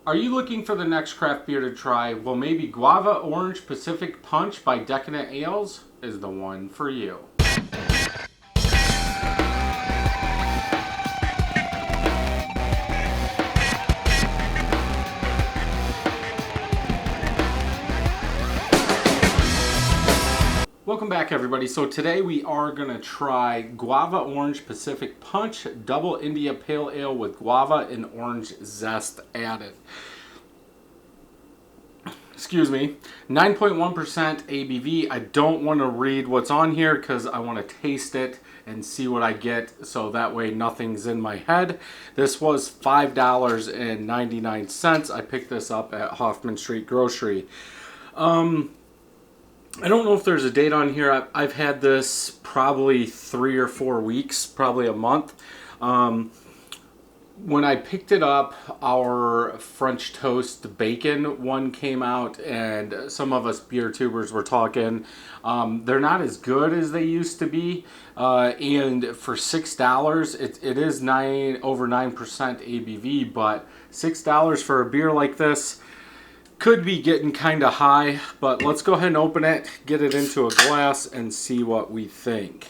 Are you looking for the next craft beer to try? Well, maybe Guava Orange Pacific Punch by Decadent Ales is the one for you. Welcome back, everybody. So today we are going to try Guava Orange Pacific Punch Double India Pale Ale with guava and orange zest added. Excuse me. 9.1% ABV. I don't want to read what's on here because I want to taste it and see what I get, so that way nothing's in my head. This was $5.99. I picked this up at Hoffman Street Grocery. I don't know if there's a date on here. I've had this probably 3 or 4 weeks, probably a month. When I picked it up, our French toast bacon one came out, and some of us beer tubers were talking. They're not as good as they used to be, and for $6, it is over 9% ABV, but $6 for a beer like this could be getting kind of high. But let's go ahead and open it, get it into a glass, and see what we think.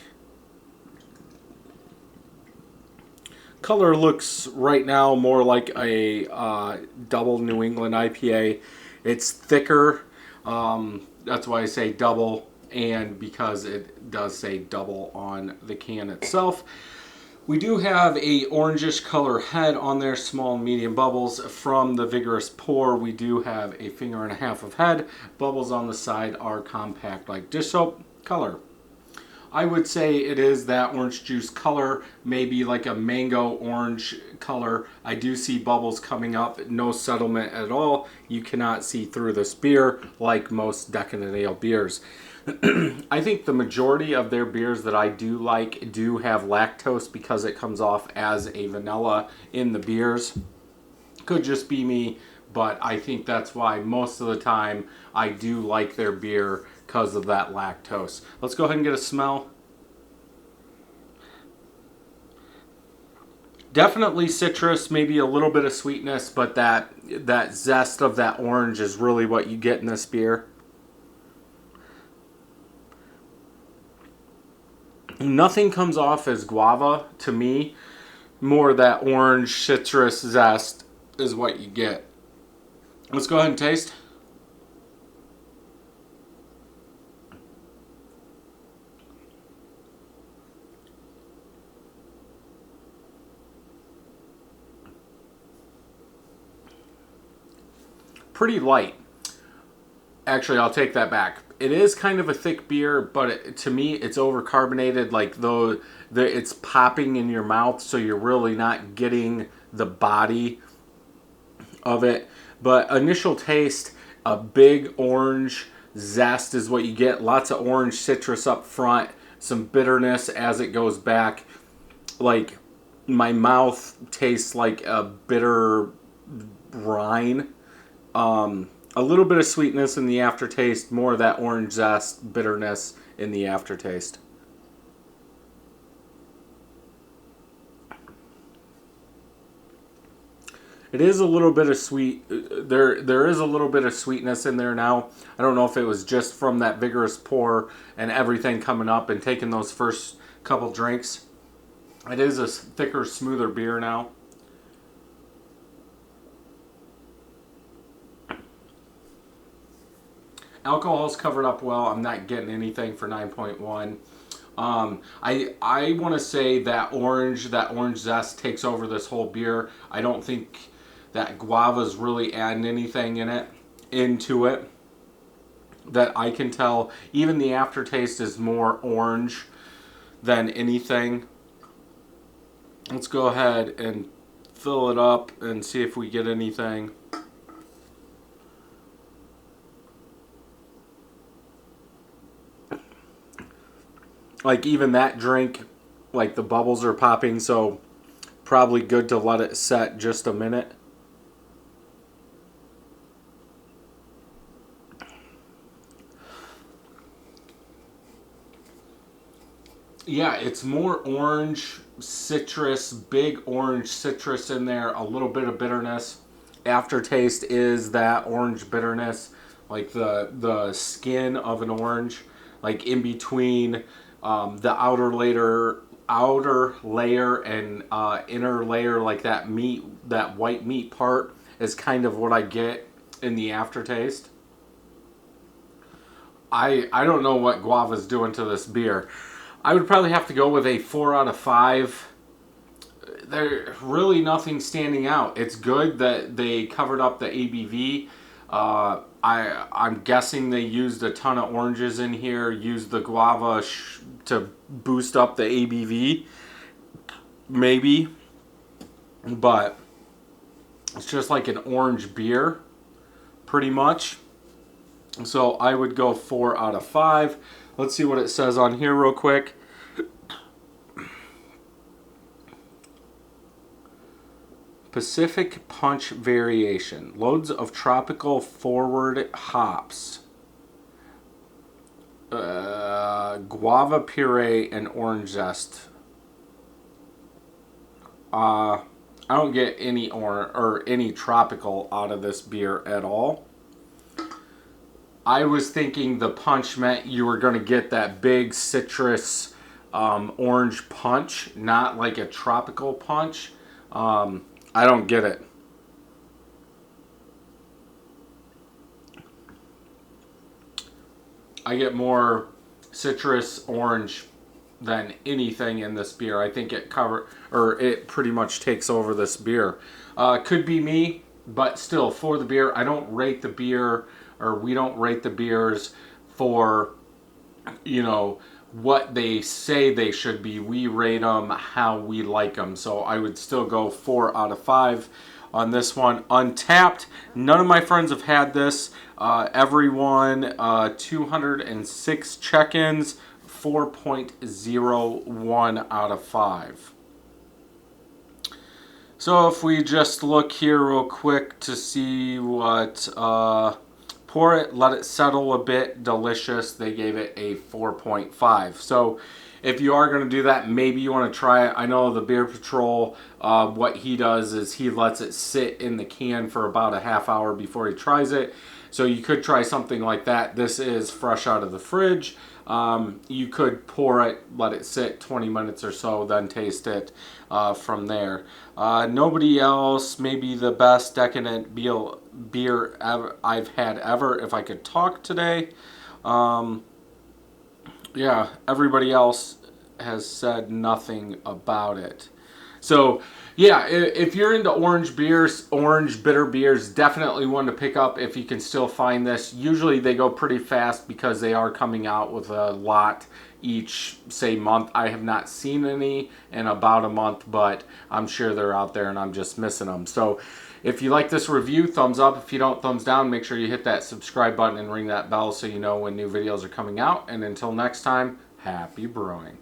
Color looks right now more like a double New England IPA. It's thicker, that's why I say double, and because it does say double on the can itself. We do have a orangish color head on there, small and medium bubbles. From the vigorous pour, we do have a finger and a half of head. Bubbles on the side are compact like dish soap. Color, I would say it is that orange juice color, maybe like a mango orange color. I do see bubbles coming up, no settlement at all. You cannot see through this beer like most Decadent Ale beers. I think the majority of their beers that I do like do have lactose because it comes off as a vanilla in the beers. Could just be me, but I think that's why most of the time I do like their beer, because of that lactose. Let's go ahead and get a smell. Definitely citrus, maybe a little bit of sweetness, but that zest of that orange is really what you get in this beer. Nothing comes off as guava to me. More that orange citrus zest is what you get. Let's go ahead and taste. Pretty light. Actually, I'll take that back. It is kind of a thick beer, but to me, it's overcarbonated. Like it's popping in your mouth, so you're really not getting the body of it. But initial taste, a big orange zest is what you get. Lots of orange citrus up front, some bitterness as it goes back. Like my mouth tastes like a bitter brine. A little bit of sweetness in the aftertaste, more of that orange zest, bitterness in the aftertaste. It is a little bit of sweet. There is a little bit of sweetness in there now. I don't know if it was just from that vigorous pour and everything coming up and taking those first couple drinks. It is a thicker, smoother beer now. Alcohol's covered up well. I'm not getting anything for 9.1. I want to say that orange zest takes over this whole beer. I don't think that guava's really adding anything into it that I can tell. Even the aftertaste is more orange than anything. Let's go ahead and fill it up and see if we get anything. Like even that drink, like the bubbles are popping, so probably good to let it set just a minute. Yeah, it's more orange citrus, big orange citrus in there, a little bit of bitterness. aftertaste is that orange bitterness, like the skin of an orange, like in between the outer layer and inner layer, like that meat, that white meat part is kind of what I get in the aftertaste. I don't know what Guava's doing to this beer. I would probably have to go with a 4 out of 5. There's really nothing standing out. It's good that they covered up the ABV. I'm guessing they used a ton of oranges in here, used the guava to boost up the ABV, maybe. But it's just like an orange beer, pretty much. So I would go 4 out of 5. Let's see what it says on here real quick. Pacific Punch variation. Loads of tropical forward hops. Guava puree and orange zest. I don't get any any tropical out of this beer at all. I was thinking the punch meant you were going to get that big citrus orange punch, not like a tropical punch. I don't get it. I get more citrus orange than anything in this beer. I think it pretty much takes over this beer. Could be me, but still, for the beer, I don't rate the beer, or we don't rate the beers for, you know, what they say they should be. We rate them how we like them. So I would still go 4 out of 5 on this one. Untapped. None of my friends have had this. Everyone, 206 check-ins, 4.01 out of 5. So if we just look here real quick to see what... pour it, let it settle a bit, delicious. They gave it a 4.5. So if you are going to do that, maybe you want to try it. I know the Beer Patrol, what he does is he lets it sit in the can for about a half hour before he tries it. So you could try something like that. This is fresh out of the fridge. You could pour it, let it sit 20 minutes or so, then taste it from there. Nobody else, maybe the best Decadent beer I've had ever, if I could talk today. Yeah, everybody else has said nothing about it. So, yeah, if you're into orange beers, orange bitter beers, definitely one to pick up if you can still find this. Usually they go pretty fast because they are coming out with a lot each, say, month. I have not seen any in about a month, but I'm sure they're out there and I'm just missing them. So if you like this review, thumbs up. If you don't, thumbs down. Make sure you hit that subscribe button and ring that bell so you know when new videos are coming out. And until next time, happy brewing.